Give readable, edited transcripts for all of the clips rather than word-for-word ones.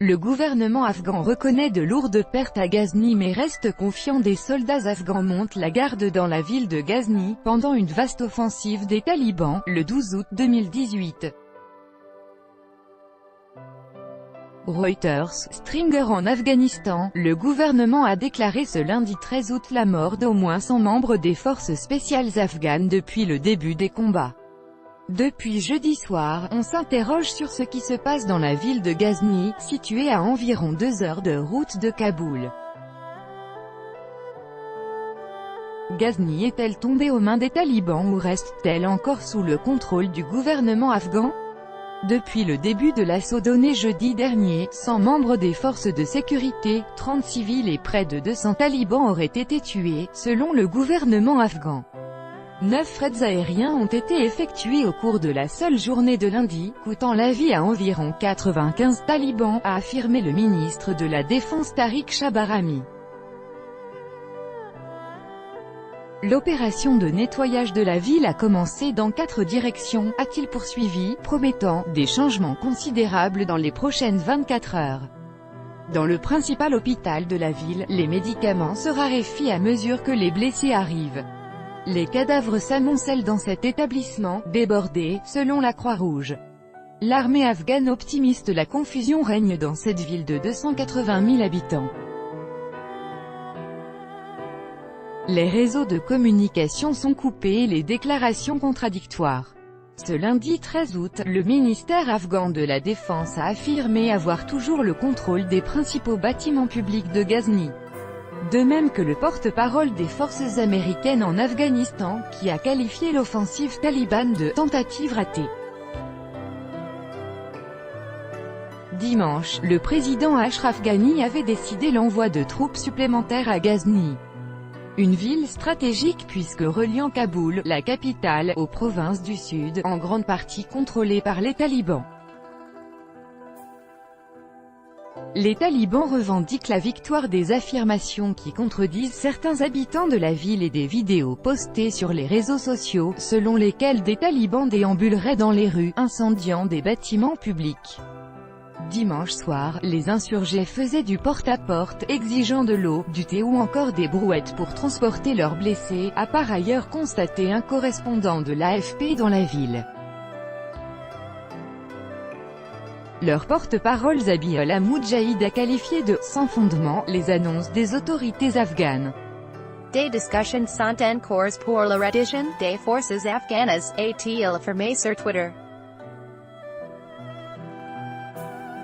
Le gouvernement afghan reconnaît de lourdes pertes à Ghazni mais reste confiant. Des soldats afghans montent la garde dans la ville de Ghazni, pendant une vaste offensive des talibans, le 12 août 2018. Reuters, Stringer en Afghanistan, le gouvernement a déclaré ce lundi 13 août la mort d'au moins 100 membres des forces spéciales afghanes depuis le début des combats. Depuis jeudi soir, on s'interroge sur ce qui se passe dans la ville de Ghazni, située à environ 2 heures de route de Kaboul. Ghazni est-elle tombée aux mains des talibans ou reste-t-elle encore sous le contrôle du gouvernement afghan? Depuis le début de l'assaut donné jeudi dernier, 100 membres des forces de sécurité, 30 civils et près de 200 talibans auraient été tués, selon le gouvernement afghan. 9 raids aériens ont été effectués au cours de la seule journée de lundi, coûtant la vie à environ 95 talibans, a affirmé le ministre de la Défense Tariq Shabarami. L'opération de nettoyage de la ville a commencé dans 4 directions, a-t-il poursuivi, promettant des changements considérables dans les prochaines 24 heures. Dans le principal hôpital de la ville, les médicaments se raréfient à mesure que les blessés arrivent. Les cadavres s'amoncellent dans cet établissement, débordé, selon la Croix-Rouge. L'armée afghane optimiste. La confusion règne dans cette ville de 280 000 habitants. Les réseaux de communication sont coupés et les déclarations contradictoires. Ce lundi 13 août, le ministère afghan de la Défense a affirmé avoir toujours le contrôle des principaux bâtiments publics de Ghazni. De même que le porte-parole des forces américaines en Afghanistan, qui a qualifié l'offensive talibane de « tentative ratée ». Dimanche, le président Ashraf Ghani avait décidé l'envoi de troupes supplémentaires à Ghazni. Une ville stratégique puisque reliant Kaboul, la capitale, aux provinces du sud, en grande partie contrôlées par les talibans. Les talibans revendiquent la victoire. Des affirmations qui contredisent certains habitants de la ville et des vidéos postées sur les réseaux sociaux, selon lesquelles des talibans déambuleraient dans les rues, incendiant des bâtiments publics. Dimanche soir, les insurgés faisaient du porte-à-porte, exigeant de l'eau, du thé ou encore des brouettes pour transporter leurs blessés, a par ailleurs constaté un correspondant de l'AFP dans la ville. Leur porte-parole Zabihullah Mujahid a qualifié de « sans fondement » les annonces des autorités afghanes. Des discussions sont en cours pour la reddition des forces afghanes, a-t-il affirmé sur Twitter.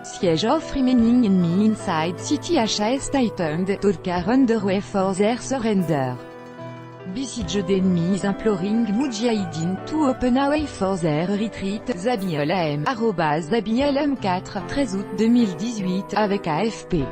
Siege of remaining enemy inside city HS tightened, Turkar underway for their surrender. Besieged enemies imploring Mujahideen to open a way for their retreat. Zabihullah M. @Zabihullah 4, 13 août 2018, avec AFP.